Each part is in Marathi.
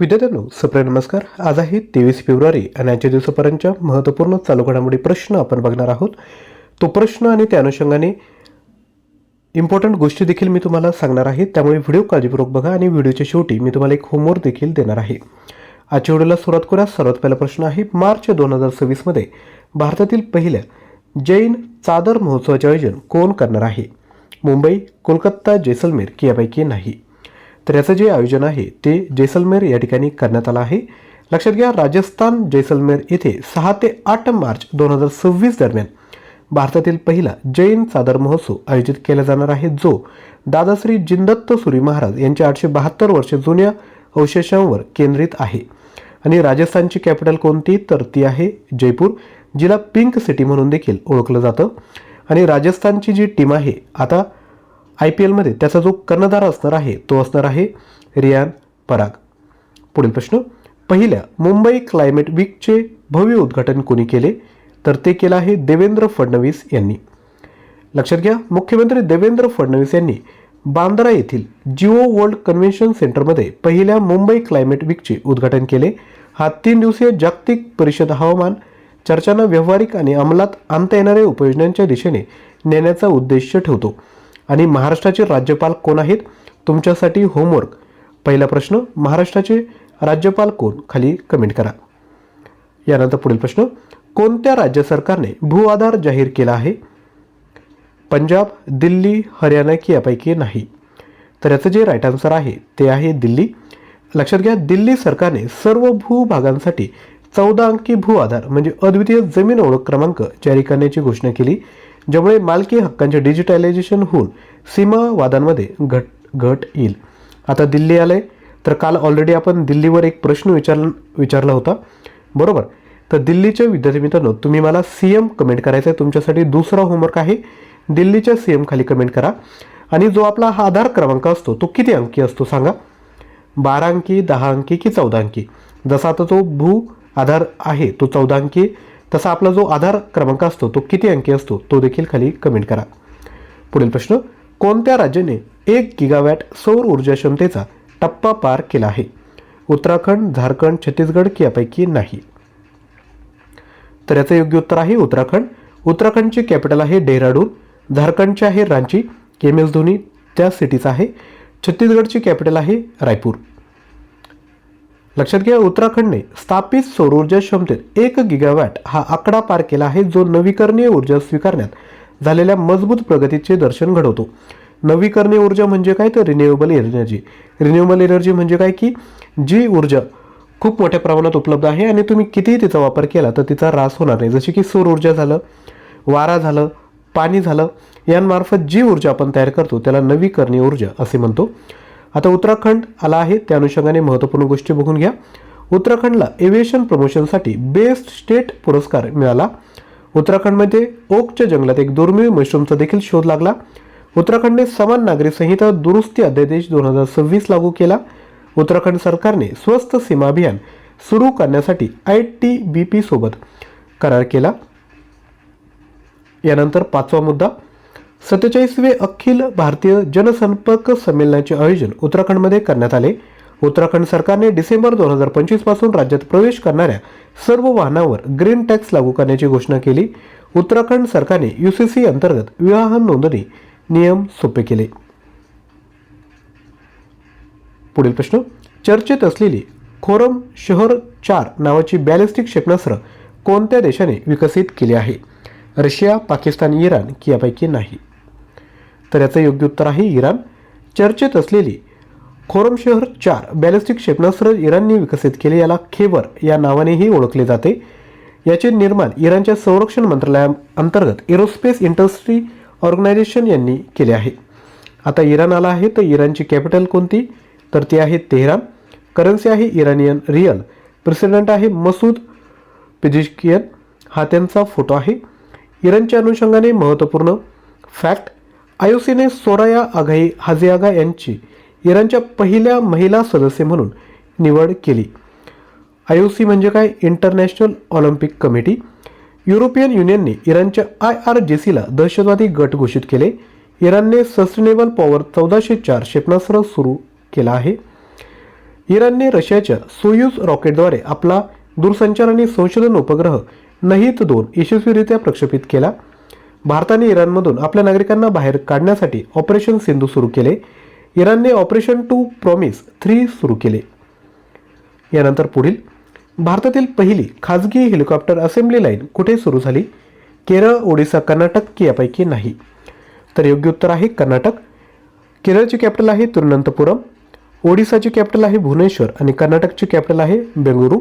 विद्यार्थ्यांनो, सप्रे नमस्कार. आज आहे 23 फेब्रुवारी आणि आजच्या दिवसापर्यंतच्या महत्त्वपूर्ण चालू घडामोडी प्रश्न आपण बघणार आहोत. तो प्रश्न आणि त्या अनुषंगाने इम्पॉर्टंट गोष्टी देखील मी तुम्हाला सांगणार आहे. त्यामुळे व्हिडिओ काळजीपूर्वक बघा आणि व्हिडिओच्या शेवटी मी तुम्हाला एक होमवर्क देखील देणार आहे. आजच्या व्हिडिओला सुरुवात करूया. सर्वात पहिला प्रश्न आहे, मार्च 2026 मध्ये भारतातील पहिल्या जैन चादर महोत्सवाचे आयोजन कोण करणार आहे? मुंबई, कोलकाता, जैसलमेर की यापैकी नाही? तर याचं जे आयोजन आहे ते जैसलमेर या ठिकाणी करण्यात आलं आहे. लक्षात घ्या, राजस्थान जैसलमेर येथे 6 ते 8 मार्च 2026 दरम्यान भारतातील पहिला जैन चादर महोत्सव आयोजित केला जाणार आहे, जो दादाश्री जिनदत्त सुरी महाराज यांच्या 872 वर्ष जुन्या अवशेषांवर केंद्रित आहे. आणि राजस्थानची कॅपिटल कोणती? तर ती आहे जयपूर, जिला पिंक सिटी म्हणून देखील ओळखलं जातं. आणि राजस्थानची जी टीम आहे, आता IPL मध्ये त्याचा जो कर्णधार असणार आहे तो असणार आहे रियान पराग. पुढील प्रश्न, पहिल्या मुंबई क्लायमेट वीकचे भव्य उद्घाटन कोणी केले? तर ते केलं आहे देवेंद्र फडणवीस यांनी. लक्षात घ्या, मुख्यमंत्री देवेंद्र फडणवीस यांनी बांद्रा येथील जिओ वर्ल्ड कन्व्हेन्शन सेंटरमध्ये पहिल्या मुंबई क्लायमेट वीकचे उद्घाटन केले. हा 3 दिवसीय जागतिक परिषद हवामान चर्चांना व्यावहारिक आणि अंमलात आणता येणाऱ्या उपाययोजनांच्या दिशेने नेण्याचा उद्देश ठेवतो. आणि महाराष्ट्राचे राज्यपाल कोण आहेत? तुमच्यासाठी होमवर्क. पहिला प्रश्न, महाराष्ट्राचे राज्यपाल कोण? खाली कमेंट करा. यानंतर पुढील प्रश्न, कोणत्या राज्य सरकारने भू आधार जाहीर केला आहे? पंजाब, दिल्ली, हरियाणा की यापैकी नाही? तर याचं जे राईट आन्सर आहे ते आहे दिल्ली. लक्षात घ्या, दिल्ली सरकारने सर्व भूभागांसाठी 14 अंकी भू आधार म्हणजे अद्वितीय जमीन ओळख क्रमांक जारी करण्याची घोषणा केली, ज्यामुळे मालकी हक्कांचे डिजिटलायझेशन होऊन सीमा वादांमध्ये घट येईल. आता दिल्ली आलंय, तर काल ऑलरेडी आपण दिल्लीवर एक प्रश्न विचारला होता, बरोबर? तर दिल्लीच्या विद्यार्थी मित्रांनो, तुम्ही मला CM कमेंट करायचं आहे. तुमच्यासाठी दुसरा होमवर्क आहे, दिल्लीच्या CM खाली कमेंट करा. आणि जो आपला हा आधार क्रमांक असतो तो किती अंकी असतो सांगा? 12 अंकी, 10 अंकी की 14 अंकी? जसा आता तो भू आधार आहे तो 14 अंकी, तसा आपला जो आधार क्रमांक असतो तो किती अंकी असतो तो देखील खाली कमेंट करा. पुढील प्रश्न, कोणत्या राज्याने 1 गिगावॅट सौर ऊर्जा क्षमतेचा टप्पा पार केला आहे? उत्तराखंड, झारखंड, छत्तीसगड की यापैकी नाही? तर याचं योग्य उत्तर आहे उत्तराखंड. उत्तराखंडची कॅपिटल आहे डेहराडून, झारखंडची आहे रांची, MS धोनी त्या सिटीचा आहे. छत्तीसगडची कॅपिटल आहे रायपूर. लक्षात घ्या, उत्तराखंडने स्थापित सौर ऊर्जा क्षमतेत 1 गिगावॅट हा आकडा पार केला आहे, जो नवीकरणीय ऊर्जा स्वीकारण्यात झालेल्या मजबूत प्रगतीचे दर्शन घडवतो. नवीकरणीय ऊर्जा म्हणजे काय? तर रिन्युएबल एनर्जी. रिन्युएबल एनर्जी म्हणजे काय की जी ऊर्जा खूप मोठ्या प्रमाणात उपलब्ध आहे आणि तुम्ही कितीही तिचा वापर केला तर तिचा ऱ्हास होणार नाही. जशी की सौर ऊर्जा झालं, वारा झालं, पाणी झालं, यांमार्फत जी ऊर्जा आपण तयार करतो त्याला नवीकरणीय ऊर्जा असे म्हणतो. आता उत्तराखंड आला आहे, त्या अनुषंगाने महत्त्वपूर्ण गोष्टी बघून घ्या. उत्तराखंडला एव्हिएशन प्रमोशनसाठी बेस्ट स्टेट पुरस्कार मिळाला. उत्तराखंडमध्ये ओकच्या जंगलात एक दुर्मिळ मशरूमचा देखील शोध लागला. उत्तराखंडने समान नागरी संहिता दुरुस्ती अध्यादेश 2026 लागू केला. उत्तराखंड सरकारने स्वस्त सीमा अभियान सुरू करण्यासाठी ITBP सोबत करार केला. यानंतर 5वा मुद्दा, 47वे अखिल भारतीय जनसंपर्क संमेलनाचे आयोजन उत्तराखंडमध्ये करण्यात आले. उत्तराखंड सरकारने डिसेंबर 2025 पासून राज्यात प्रवेश करणाऱ्या सर्व वाहनांवर ग्रीन टॅक्स लागू करण्याची घोषणा केली. उत्तराखंड सरकारने UCC अंतर्गत विवाह नोंदणी नियम सोपे केले. पुढील प्रश्न, चर्चेत असलेली खोरम शहर 4 नावाची बॅलिस्टिक क्षेपणास्त्र कोणत्या देशाने विकसित केली आहे? रशिया, पाकिस्तान, इराण की यापैकी नाही? तर याचं योग्य उत्तर आहे इराण. चर्चेत असलेली खोरम शहर 4 बॅलिस्टिक क्षेपणास्त्र इराणने विकसित केले, याला खेबर या नावानेही ओळखले जाते. याचे निर्माण इराणच्या संरक्षण मंत्रालयाअंतर्गत एरोस्पेस इंडस्ट्री ऑर्गनायझेशन यांनी केले आहे. आता इराण आला आहे, तर इराणची कॅपिटल कोणती? तर ती आहे तेहरान. करन्सी आहे इराणियन रियल. प्रेसिडेंट आहे मसूद पेजिशकियन, हा त्यांचा फोटो आहे. इराणच्या अनुषंगाने महत्त्वपूर्ण फॅक्ट, IOCने सोराया आघाई हाजियागा यांची इराणच्या पहिल्या महिला सदस्य म्हणून निवड केली. IOC म्हणजे काय? International Olympic committee. युरोपियन युनियनने इराणच्या IRGCला दहशतवादी गट घोषित केले. इराणने सस्टेनेबल पॉवर 1404 क्षेपणास्त्र सुरू केला आहे. इराणने रशियाच्या सोयूज रॉकेटद्वारे आपला दूरसंचार आणि संशोधन उपग्रह नहीत 2 यशस्वीरित्या प्रक्षेपित केला. भारताने इराणमधून आपल्या नागरिकांना बाहेर काढण्यासाठी ऑपरेशन सिंधू सुरू केले. इराणने ऑपरेशन 2 प्रॉमिस 3 सुरू केले. यानंतर पुढील, भारतातील पहिली खाजगी हेलिकॉप्टर असेंब्ली लाईन कुठे सुरू झाली? केरळ, ओडिसा, कर्नाटक की यापैकी नाही? तर योग्य उत्तर आहे कर्नाटक. केरळची कॅपिटल आहे तिरुवनंतपुरम, ओडिसाची कॅपिटल आहे भुवनेश्वर आणि कर्नाटकची कॅपिटल आहे बेंगळुरू.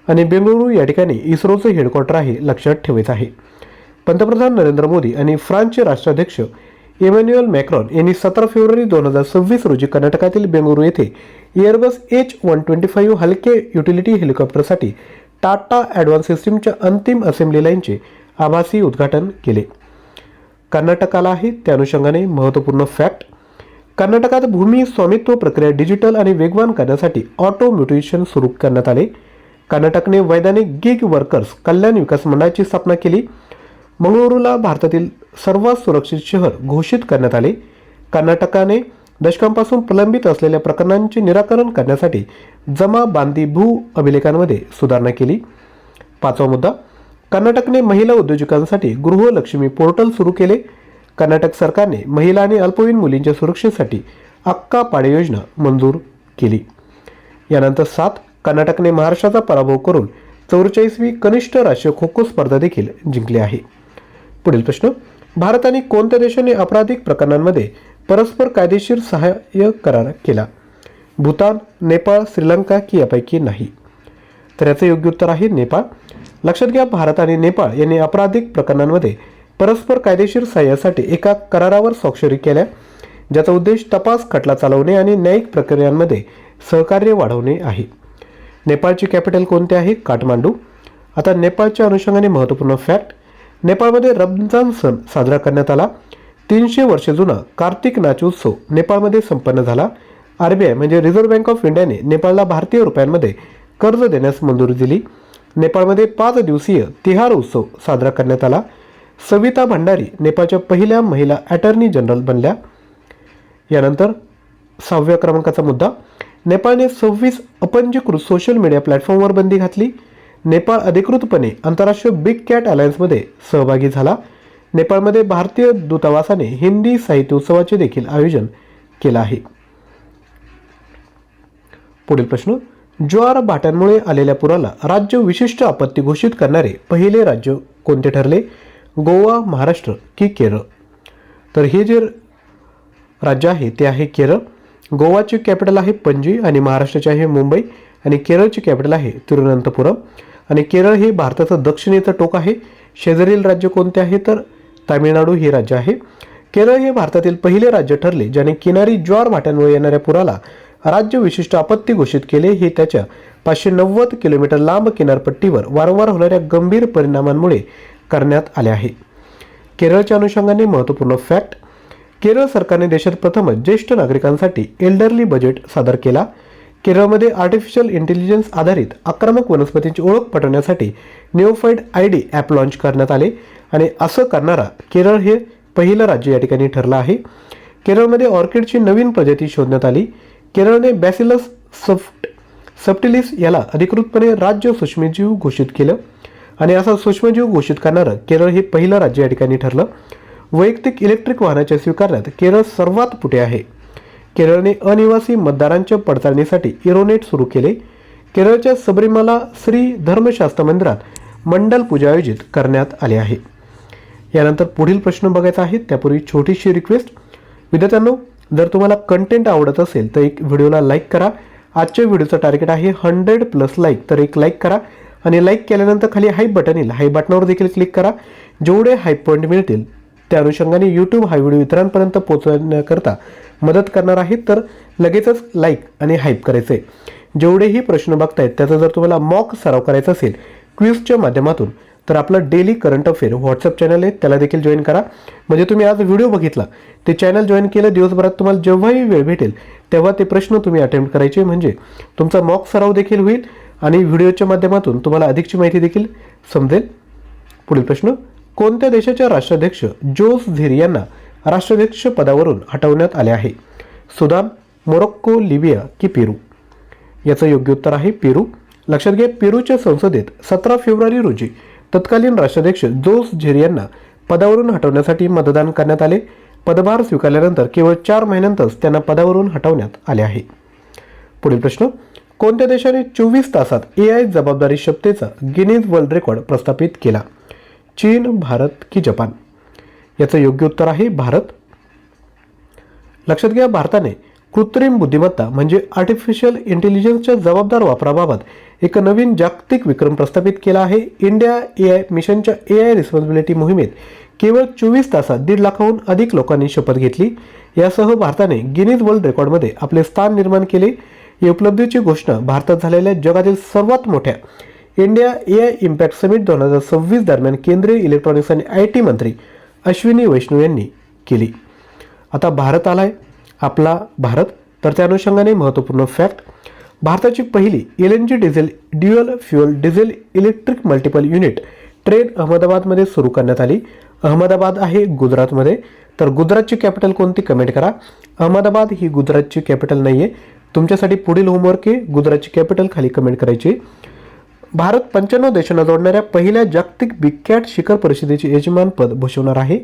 आणि बेंगळुरू या ठिकाणी इस्रोचं हेडक्वार्टर आहे, लक्षात ठेवायचं आहे. पंतप्रधान नरेंद्र मोदी आणि फ्रान्सचे राष्ट्राध्यक्ष इमॅन्युएल मॅक्रॉन यांनी 17 फेब्रुवारी 2026 रोजी कर्नाटकातील बेंगळुरू येथे एअरबस H-125 हलके युटिलिटी हेलिकॉप्टरसाठी टाटा ॲडव्हान्स सिस्टीमच्या अंतिम असेंब्ली लाईनचे आभासी उद्घाटन केले. कर्नाटकाला आहे त्या अनुषंगाने महत्त्वपूर्ण फॅक्ट, कर्नाटकात भूमी स्वामित्व प्रक्रिया डिजिटल आणि वेगवान करण्यासाठी ऑटो म्युटेशन सुरू करण्यात आले. कर्नाटकने वैधानिक गिग वर्कर्स कल्याण विकास मंडळाची स्थापना केली. मंगळुरूला भारतातील सर्वात सुरक्षित शहर घोषित करण्यात आले. कर्नाटकाने दशकांपासून प्रलंबित असलेल्या प्रकरणांचे निराकरण करण्यासाठी जमाबांदी भू अभिलेखांमध्ये सुधारणा केली. 5वा मुद्दा, कर्नाटकने महिला उद्योजकांसाठी गृहलक्ष्मी पोर्टल सुरू केले. कर्नाटक सरकारने महिला आणि अल्पवयीन मुलींच्या सुरक्षेसाठी अक्का पाडे योजना मंजूर केली. यानंतर 7, कर्नाटकने महाराष्ट्राचा पराभव करून 44वी कनिष्ठ राष्ट्रीय खो खो स्पर्धा देखील जिंकली आहे. पुढील प्रश्न, भारताने कोणत्या देशाने आपराधिक प्रकरणांमध्ये परस्पर कायदेशीर सहाय्य करार केला? भूतान, नेपाळ, श्रीलंका की यापैकी नाही? तर याचं योग्य उत्तर आहे नेपाळ. लक्षात घ्या, भारत आणि नेपाळ यांनी आपराधिक प्रकरणांमध्ये परस्पर कायदेशीर सहाय्यासाठी एका करारावर स्वाक्षरी केल्या, ज्याचा उद्देश तपास, खटला चालवणे आणि न्यायिक प्रक्रियांमध्ये सहकार्य वाढवणे आहे. नेपाळची कॅपिटल कोणती आहे? काठमांडू. आता नेपाळच्या अनुषंगाने महत्त्वपूर्ण फॅक्ट, नेपाळमध्ये रमजान सण साजरा करण्यात आला. 300 वर्षे जुना कार्तिक नाच उत्सव नेपाळमध्ये संपन्न झाला. RBI म्हणजे रिझर्व्ह बँक ऑफ इंडियाने नेपाळला भारतीय रुपयांमध्ये कर्ज देण्यास मंजुरी दिली. नेपाळमध्ये 5 दिवसीय तिहार उत्सव साजरा करण्यात आला. सविता भंडारी नेपाळच्या पहिल्या महिला अटर्नी जनरल बनल्या. यानंतर 6व्या क्रमांकाचा मुद्दा, नेपाळने 26 अपंजीकृत सोशल मीडिया प्लॅटफॉर्मवर बंदी घातली. नेपाळ अधिकृतपणे आंतरराष्ट्रीय बिग कॅट अलायन्समध्ये सहभागी झाला. नेपाळमध्ये भारतीय दूतावासाने हिंदी साहित्य उत्सवाचे देखील आयोजन केलं आहे. पुढील प्रश्न, ज्वार भाट्यांमुळे आलेल्या पुराला राज्य विशिष्ट आपत्ती घोषित करणारे पहिले राज्य कोणते ठरले? गोवा, महाराष्ट्र की केरळ? तर हे जे राज्य आहे ते आहे केरळ. गोवाची कॅपिटल आहे पणजी आणि महाराष्ट्राची आहे मुंबई आणि केरळची कॅपिटल आहे तिरुवनंतपुरम. आणि केरळ हे भारताचं दक्षिणेचं टोक आहे. शेजारील राज्य कोणते आहे? तर तामिळनाडू हे राज्य आहे. केरळ हे भारतातील पहिले राज्य ठरले ज्याने किनारी ज्वार भाट्यांमुळे येणाऱ्या पुराला राज्य विशिष्ट आपत्ती घोषित केले. हे त्याच्या 590 किलोमीटर लांब किनारपट्टीवर वारंवार होणाऱ्या गंभीर परिणामांमुळे करण्यात आले आहे. केरळच्या अनुषंगाने महत्त्वपूर्ण फॅक्ट, केरळ सरकारने देशात प्रथमच ज्येष्ठ नागरिकांसाठी एल्डरली बजेट सादर केला. केरळमध्ये आर्टिफिशियल इंटेलिजन्स आधारित आक्रमक वनस्पतींची ओळख पटवण्यासाठी निओफाईड ID ॲप लॉन्च करण्यात आले आणि असं करणारा केरळ हे पहिलं राज्य या ठिकाणी ठरलं आहे. केरळमध्ये ऑर्किडची नवीन प्रजाती शोधण्यात आली. केरळने बॅसिलस सबटिलिस याला अधिकृतपणे राज्य सूक्ष्मजीव घोषित केलं आणि असा सूक्ष्मजीव घोषित करणारं केरळ हे पहिलं राज्य या ठिकाणी ठरलं. वैयक्तिक इलेक्ट्रिक वाहनाच्या स्वीकारण्यात केरळ सर्वात पुढे आहे. केरळने अनिवासी मतदारांच्या पडताळणीसाठी इरोनेट सुरू केले. केरळच्या सबरीमाला श्री धर्मशास्त्र मंदिरात मंडल पूजा आयोजित करण्यात आली आहे. यानंतर पुढील प्रश्न बघायचा आहे त्यापूर्वी छोटीशी रिक्वेस्ट, विद्यार्थ्यांनो, जर तुम्हाला कंटेंट आवडत असेल तर एक व्हिडिओला लाईक करा. आजच्या व्हिडिओचं टार्गेट आहे 100+ लाईक, तर एक लाईक करा आणि लाईक केल्यानंतर खाली हाईप बटन येईल, हाईप बटनावर देखील क्लिक करा. जेवढे हाईप पॉईंट मिळतील त्या अनुषंगाने यूट्यूब हा व्हिडिओ इतरांपर्यंत पोहोचवण्याकरता मदत करणार आहे. तर लगेचच लाईक आणि हाईप करायचे. जेवढेही प्रश्न बघतायत त्याचा जर तुम्हाला मॉक सराव करायचा असेल क्विजच्या माध्यमातून तर आपलं daily current affair WhatsApp channel आहे, त्याला देखील जॉईन करा. म्हणजे तुम्ही आज व्हिडिओ बघितला ते चॅनल जॉईन केलं, दिवसभरात तुम्हाला जेव्हाही वेळ भेटेल तेव्हा ते प्रश्न तुम्ही अटेम्प्ट करायचे, म्हणजे तुमचा मॉक सराव देखील होईल आणि व्हिडिओच्या माध्यमातून तुम्हाला अधिकची माहिती देखील समजेल. पुढील प्रश्न, कोणत्या देशाच्या राष्ट्राध्यक्ष जोस झिरी यांना राष्ट्राध्यक्ष पदावरून हटवण्यात आले आहे? सुदान, मोरोक्को, लिबिया की पेरू? याचं योग्य उत्तर आहे पेरू. लक्षात घ्या, पेरूच्या संसदेत 17 फेब्रुवारी रोजी तत्कालीन राष्ट्राध्यक्ष जोस झेरी यांना पदावरून हटवण्यासाठी मतदान करण्यात आले. पदभार स्वीकारल्यानंतर केवळ 4 महिन्यांतच त्यांना पदावरून हटवण्यात आले आहे. पुढील प्रश्न, कोणत्या देशाने 24 तासात AI जबाबदारी क्षमतेचा गिनीज वर्ल्ड रेकॉर्ड प्रस्थापित केला? चीन, भारत की जपान? याचं योग्य उत्तर आहे भारत. लक्षात घ्या, भारताने कृत्रिम बुद्धिमत्ता म्हणजे आर्टिफिशियल इंटेलिजन्सच्या जबाबदार वापराबाबत एक नवीन जागतिक विक्रम प्रस्थापित केला आहे. इंडिया AI मिशनच्या AI रिस्पॉन्सिबिलिटी मोहिमेत केवळ 24 तासात 1.5 लाखाहून अधिक लोकांनी शपथ घेतली. यासह भारताने गिनीज वर्ल्ड रेकॉर्डमध्ये आपले स्थान निर्माण केले. या उपलब्धीची घोषणा भारतात झालेल्या जगातील सर्वात मोठ्या इंडिया AI इम्पॅक्ट समिट 2026 दरम्यान केंद्रीय इलेक्ट्रॉनिक्स आणि IT मंत्री अश्विनी वैष्णव यांनी केली. आता भारत आलाय, आपला भारत. तर त्या अनुषंगाने महत्त्वपूर्ण फॅक्ट, भारताची पहिली LNG diesel dual fuel diesel electric multiple unit train अहमदाबादमध्ये सुरू करण्यात आली. अहमदाबाद आहे गुजरातमध्ये. तर गुजरातची कॅपिटल कोणती कमेंट करा. अहमदाबाद ही गुजरातची कॅपिटल नाही आहे. तुमच्यासाठी पुढील होमवर्क आहे, गुजरातची कॅपिटल खाली कमेंट करायची. भारत 95 देशांना जोडणाऱ्या पहिल्या जागतिक बिग कॅट शिखर परिषदेचे यजमानपद भूषवणार आहे.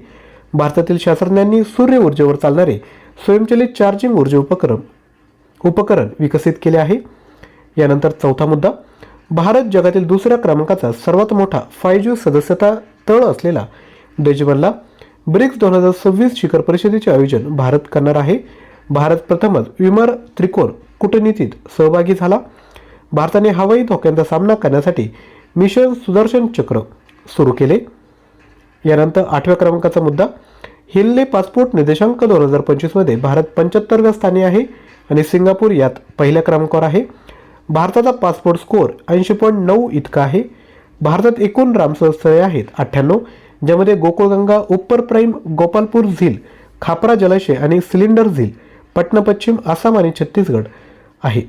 भारतातील शास्त्रज्ञांनी सूर्य ऊर्जेवर चालणारे स्वयंचलित चार्जिंग ऊर्जा उपकरण विकसित केले आहे. यानंतर चौथा मुद्दा, भारत जगातील दुसऱ्या क्रमांकाचा सर्वात मोठा 5G सदस्यता तळ असलेला देश बनला. ब्रिक्स 2026 शिखर परिषदेचे आयोजन भारत करणार आहे. भारत प्रथमच विमर त्रिकोण कूटनीतीत सहभागी झाला. भारताने हवाई धोक्यांचा सामना करण्यासाठी मिशन सुदर्शन चक्र सुरू केले. यानंतर 8व्या क्रमांकाचा मुद्दा, हिल्ले पासपोर्ट निर्देशांक 2025 मध्ये भारत 75व्या स्थानी आहे आणि सिंगापूर यात पहिल्या क्रमांकावर आहे. भारताचा पासपोर्ट स्कोअर 80.9 इतका आहे. भारतात एकूण रामसर स्थळे आहेत 98, ज्यामध्ये गोकुळगंगा, उप्पर प्राईम, गोपालपूर झील, खापरा जलाशय आणि सिलेंडर झील पटना पश्चिम, आसाम आणि छत्तीसगड आहे.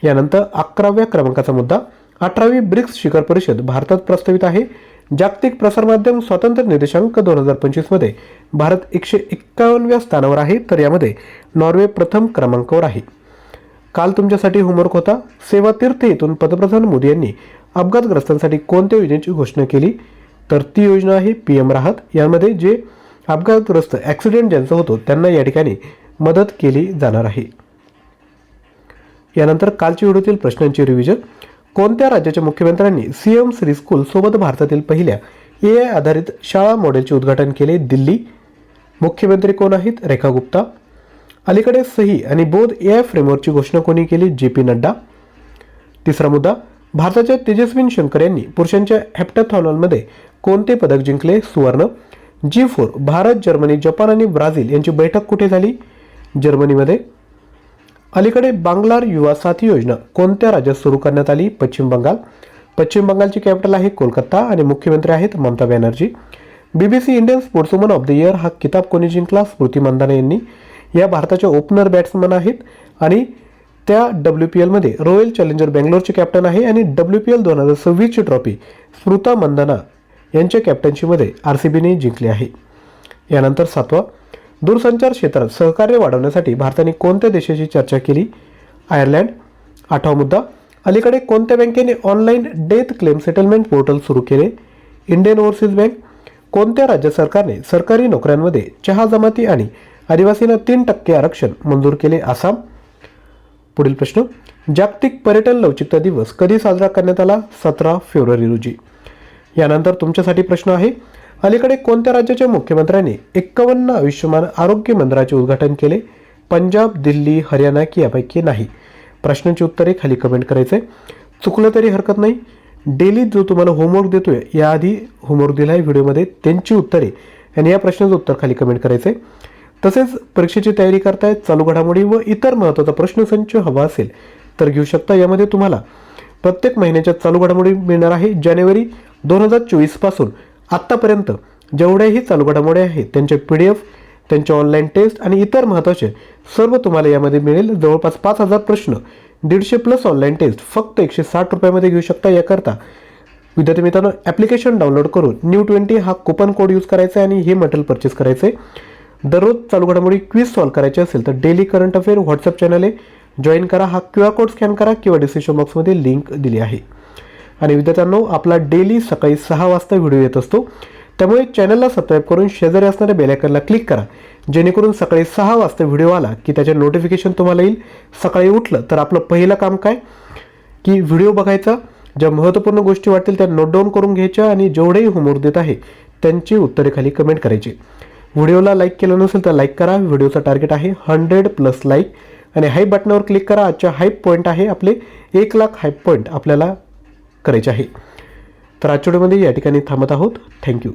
यानंतर 11व्या क्रमांकाचा मुद्दा, 18वी ब्रिक्स शिखर परिषद भारतात प्रस्तावित आहे. जागतिक प्रसारमाध्यम स्वातंत्र्य निर्देशांक 2025 मध्ये भारत 151व्या स्थानावर आहे. तर यामध्ये नॉर्वे प्रथम क्रमांकावर आहे. काल तुमच्यासाठी होमवर्क होता, सेवा तीर्थ येथून पंतप्रधान मोदी यांनी अपघातग्रस्तांसाठी कोणत्या योजनेची घोषणा केली? तर ती योजना आहे PM राहत. यामध्ये जे अपघातग्रस्त ॲक्सिडेंट ज्यांचा होतो त्यांना या ठिकाणी मदत केली जाणार आहे. यानंतर कालच्या व्हिडिओतील प्रश्नांची रिव्हिजन, कोणत्या राज्याच्या मुख्यमंत्र्यांनी CM श्री स्कूल सोबत भारतातील पहिल्या AI आधारित शाळा मॉडेलचे उद्घाटन केले? दिल्ली. मुख्यमंत्री कोण आहेत? रेखा गुप्ता. अलीकडे सही आणि बोध AI फ्रेमवर्कची घोषणा कोणी केली? JP नड्डा. तिसरा मुद्दा, भारताच्या तेजस्विन शंकर यांनी पुरुषांच्या हेप्टॅथॉनमध्ये कोणते पदक जिंकले? सुवर्ण. G4 भारत, जर्मनी, जपान आणि ब्राझील यांची बैठक कुठे झाली? जर्मनीमध्ये. अलीकडे बांगलार युवा साथी योजना कोणत्या राज्यात सुरू करण्यात आली? पश्चिम बंगाल. पश्चिम बंगालची कॅपिटल आहे कोलकाता आणि मुख्यमंत्री आहेत Mamata Banerjee. BBC Indian sportswoman of the year हा किताब कोणी जिंकला? स्मृती मंदाना यांनी. या भारताच्या ओपनर बॅट्समन आहेत आणि त्या WPL मध्ये रॉयल चॅलेंजर बेंगलोरचे कॅप्टन आहे आणि WPL 2026ची ट्रॉफी स्मृता मंदाना यांच्या कॅप्टन्सीमध्ये RCBने जिंकली आहे. यानंतर 7वा, दूरसंचार क्षेत्रात सहकार्य वाढवण्यासाठी भारताने कोणत्या देशाची चर्चा केली? आयर्लंड. 8वा मुद्दा, अलीकडे कोणत्या बँकेने online death claim settlement portal सुरू केले? Indian overseas bank. कोणत्या राज्य सरकारने सरकारी नोकऱ्यांमध्ये चहा जमाती आणि आदिवासींना 3% आरक्षण मंजूर केले? आसाम. पुढील प्रश्न, जागतिक पर्यटन लवचिकता दिवस कधी साजरा करण्यात आला? 17 फेब्रुवारी रोजी. यानंतर तुमच्यासाठी प्रश्न आहे, अलीकडे कोणत्या राज्याच्या मुख्यमंत्र्यांनी 51 आयुष्यमान आरोग्य मंदिराचे उद्घाटन केले? पंजाब, दिल्ली, हरियाणा की यापैकी नाही? प्रश्नांची उत्तरे खाली कमेंट करायचे. चुकलं तरी हरकत नाही. डेली जो तुम्हाला होमवर्क देतोय, याआधी होमवर्क दिला आहे व्हिडिओमध्ये, त्यांची उत्तरे आणि या प्रश्नाचं उत्तर खाली कमेंट करायचे. तसेच परीक्षेची तयारी करतायत, चालू घडामोडी व इतर महत्त्वाचा प्रश्नसंच हवा असेल तर घेऊ शकता. यामध्ये तुम्हाला प्रत्येक महिन्याच्या चालू घडामोडी मिळणार आहे. जानेवारी 2024 पासून आत्तापर्यंत जेवढ्याही चालू घडामोडी आहेत त्यांचे PDF, त्यांचे ऑनलाईन टेस्ट आणि इतर महत्त्वाचे सर्व तुम्हाला यामध्ये मिळेल. जवळपास 5000 प्रश्न, 150+ ऑनलाईन टेस्ट फक्त 160 रुपयामध्ये घेऊ शकता. याकरता विद्यार्थी मित्रांनो, ॲप्लिकेशन डाउनलोड करून NEW20 हा कुपन कोड यूज करायचा आहे आणि हे मटेरियल परचेस करायचे. दररोज चालू घडामोडी क्विज सॉल्व्ह करायचे असेल तर daily current affair WhatsApp channel आहे, जॉईन करा. हा QR कोड स्कॅन करा किंवा डिस्क्रिप्शन बॉक्समध्ये लिंक दिली आहे. आणि विद्यार्थ्यांनो, आपला डेली सकाळी 6 वाजता व्हिडिओ येत असतो, त्यामुळे चॅनलला सबस्क्राईब करून शेजारी असणाऱ्या बेल आयकॉनला क्लिक करा, जेणेकरून सकाळी 6 वाजता व्हिडिओ आला की त्याचे नोटिफिकेशन तुम्हाला येईल. सकाळी उठलं तर आपलं पहिलं काम काय की व्हिडिओ बघायचा, ज्या महत्त्वपूर्ण गोष्टी वाटतील त्या नोट डाऊन करून घ्यायच्या आणि जेवढेही होमवर्क देत आहे त्यांची उत्तरे खाली कमेंट करायची. व्हिडिओला लाईक केलं नसेल तर लाईक करा. व्हिडिओचा टार्गेट आहे 100+ लाईक आणि हाईप बटनावर क्लिक करा. आजच्या हाईप पॉईंट आहे आपले 1,00,000 हाईप पॉईंट आपल्याला करायचे आहे. तर आजच्या व्हिडिओमध्ये या ठिकाणी थांबत आहोत. थँक्यू.